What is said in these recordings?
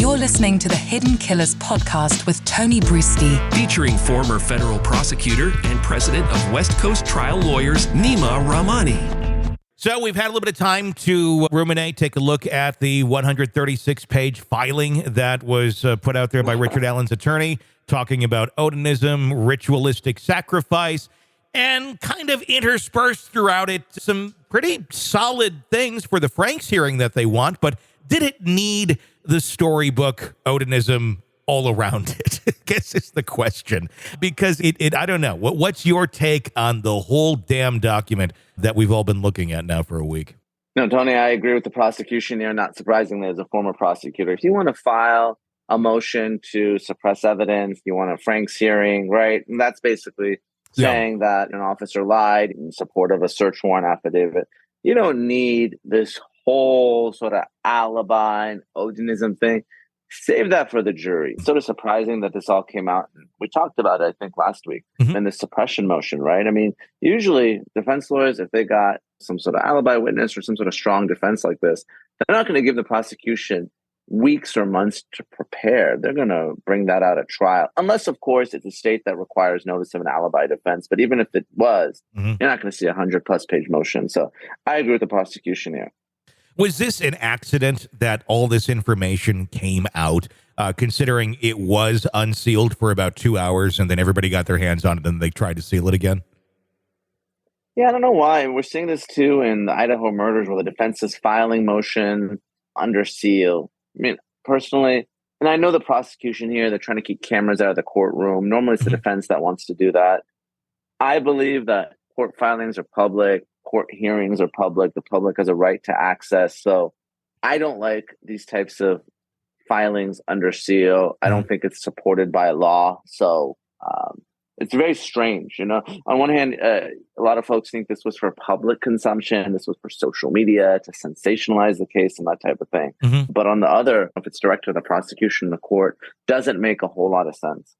You're listening to the Hidden Killers podcast with Tony Brueski, featuring former federal prosecutor and president of West Coast Trial Lawyers, Neama Rahmani. So we've had a little bit of time to ruminate, take a look at the 136-page filing that was put out there by Richard Allen's attorney, talking about odinism, ritualistic sacrifice, and kind of interspersed throughout it some pretty solid things for the Franks hearing that they want. But did it need the storybook odinism all around it? I guess is the question. Because it I don't know. What's your take on the whole damn document that we've all been looking at now for a week? No, Tony, I agree with the prosecution here. Not surprisingly, as a former prosecutor, if you want to file a motion to suppress evidence, you want a Franks hearing, right? And that's basically saying that an officer lied in support of a search warrant affidavit. You don't need this whole sort of alibi and odinism thing. Save that for the jury. It's sort of surprising that this all came out. We talked about it, I think, last week in the suppression motion, right? I mean, usually defense lawyers, if they got some sort of alibi witness or some sort of strong defense like this, they're not going to give the prosecution weeks or months to prepare. They're going to bring that out at trial. Unless, of course, it's a state that requires notice of an alibi defense. But even if it was, you're not going to see a 100-plus page motion. So I agree with the prosecution here. Was this an accident that all this information came out, considering it was unsealed for about 2 hours and then everybody got their hands on it and they tried to seal it again? Yeah, I don't know why. We're seeing this, too, in the Idaho murders where the defense is filing motion under seal. I mean, personally, and I know the prosecution here, they're trying to keep cameras out of the courtroom. Normally, it's the defense that wants to do that. I believe that court filings are public. Court hearings are public. The public has a right to access. So I don't like these types of filings under seal. I don't think it's supported by law. So it's very strange. You know, on one hand, a lot of folks think this was for public consumption. This was for social media to sensationalize the case and that type of thing. But on the other, if it's directed to the prosecution, the court doesn't make a whole lot of sense.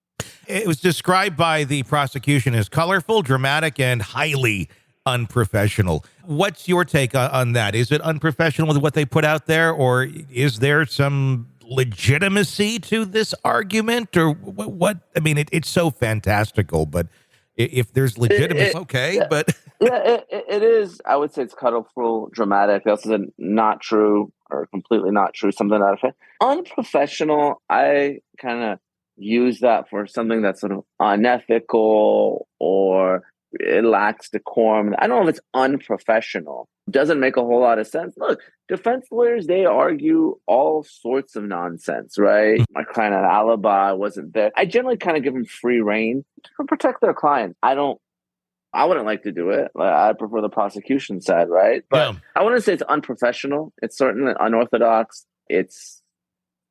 It was described by the prosecution as colorful, dramatic, and highly unprofessional. What's your take on that? Is it unprofessional with what they put out there, or is there some legitimacy to this argument, or what? I mean, it's so fantastical, but if there's legitimacy, okay, but it is. I would say it's colorful, dramatic. Also said not true or completely not true. Something to that effect. Unprofessional. I kind of use that for something that's sort of unethical or it lacks decorum. I don't know if it's unprofessional. Doesn't make a whole lot of sense. Look, defense lawyers, they argue all sorts of nonsense, right? My client had alibi, wasn't there. I generally kind of give them free rein to protect their client. I wouldn't like to do it. I prefer the prosecution side, right? But I wouldn't say it's unprofessional. It's certainly unorthodox. It's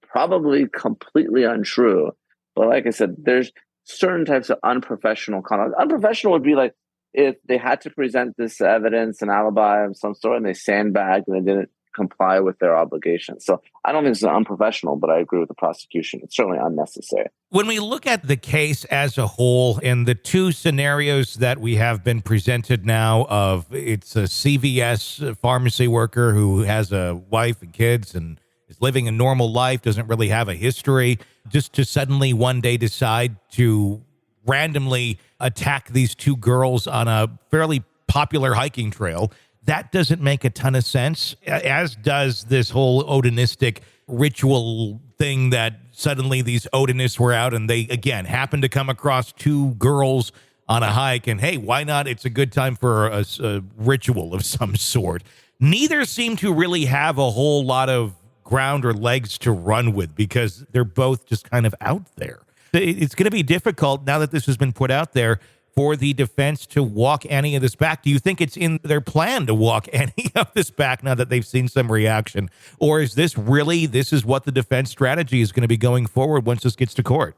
probably completely untrue. But like I said, there's certain types of unprofessional conduct. Unprofessional would be like if they had to present this evidence, an alibi of some sort, and they sandbagged and they didn't comply with their obligations. So I don't think it's unprofessional, but I agree with the prosecution. It's certainly unnecessary. When we look at the case as a whole and the two scenarios that we have been presented now of it's a CVS pharmacy worker who has a wife and kids and is living a normal life, doesn't really have a history, just to suddenly one day decide to randomly attack these two girls on a fairly popular hiking trail. That doesn't make a ton of sense, as does this whole odinistic ritual thing that suddenly these odinists were out and they, again, happened to come across two girls on a hike and, hey, why not? It's a good time for a ritual of some sort. Neither seem to really have a whole lot of ground or legs to run with because they're both just kind of out there. It's going to be difficult now that this has been put out there for the defense to walk any of this back. Do you think it's in their plan to walk any of this back now that they've seen some reaction? Or is this is what the defense strategy is going to be going forward once this gets to court?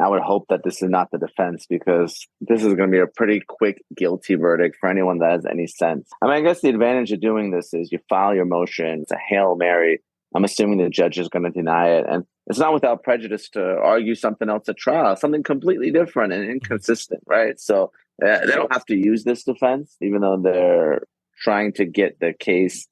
I would hope that this is not the defense because this is going to be a pretty quick guilty verdict for anyone that has any sense. I mean, I guess the advantage of doing this is you file your motion. It's a Hail Mary. I'm assuming the judge is going to deny it. And it's not without prejudice to argue something else at trial, something completely different and inconsistent, right? So they don't have to use this defense, even though they're trying to get the case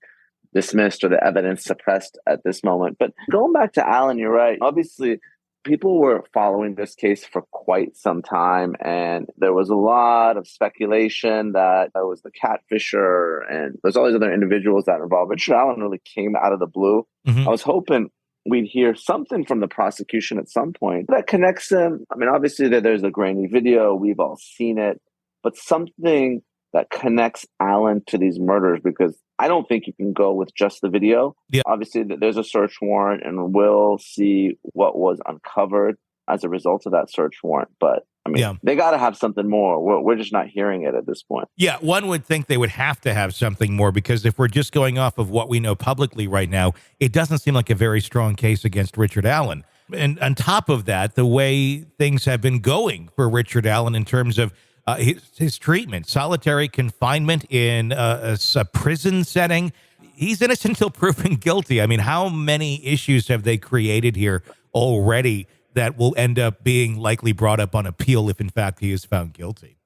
dismissed or the evidence suppressed at this moment. But going back to Allen, you're right. Obviously, people were following this case for quite some time, and there was a lot of speculation that it was the catfisher, and there's all these other individuals that are involved. Richard Allen really came out of the blue. I was hoping we'd hear something from the prosecution at some point that connects him. I mean, obviously, there's a grainy video. We've all seen it. But something that connects Allen to these murders, because I don't think you can go with just the video. Yeah. Obviously, there's a search warrant, and we'll see what was uncovered as a result of that search warrant. But I mean, they got to have something more. We're just not hearing it at this point. Yeah, one would think they would have to have something more, because if we're just going off of what we know publicly right now, it doesn't seem like a very strong case against Richard Allen. And on top of that, the way things have been going for Richard Allen in terms of his treatment, solitary confinement in a prison setting. He's innocent until proven guilty. I mean, how many issues have they created here already that will end up being likely brought up on appeal if, in fact, he is found guilty?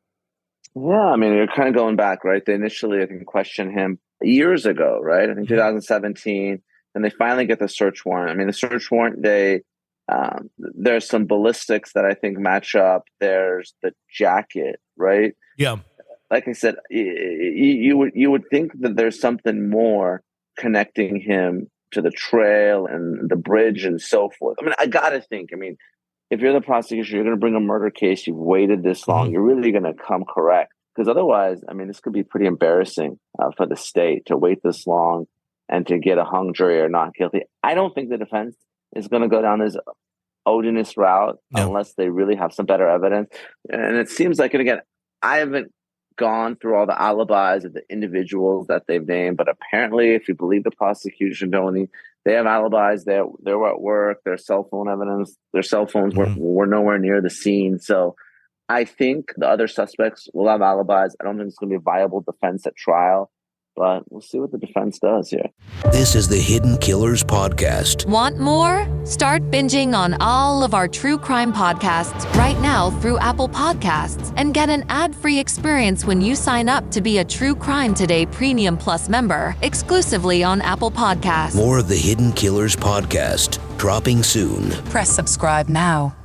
Yeah, I mean, you're kind of going back, right? They initially, I think, questioned him years ago, right? I think 2017, and they finally get the search warrant. I mean, the search warrant, there's some ballistics that I think match up. There's the jacket, right? Yeah. Like I said, you would think that there's something more connecting him to the trail and the bridge and so forth. I mean, I got to think, if you're the prosecution, you're going to bring a murder case, you've waited this long, you're really going to come correct. Because otherwise, this could be pretty embarrassing for the state to wait this long and to get a hung jury or not guilty. I don't think the defense is going to go down this odinist route unless they really have some better evidence. And it seems like, and again, I haven't gone through all the alibis of the individuals that they've named, but apparently, if you believe the prosecution, Tony, they have alibis. They're at work. Their cell phone evidence. Their cell phones were nowhere near the scene. So I think the other suspects will have alibis. I don't think it's going to be a viable defense at trial. But we'll see what the defense does here. This is the Hidden Killers Podcast. Want more? Start binging on all of our true crime podcasts right now through Apple Podcasts and get an ad-free experience when you sign up to be a True Crime Today Premium Plus member exclusively on Apple Podcasts. More of the Hidden Killers Podcast dropping soon. Press subscribe now.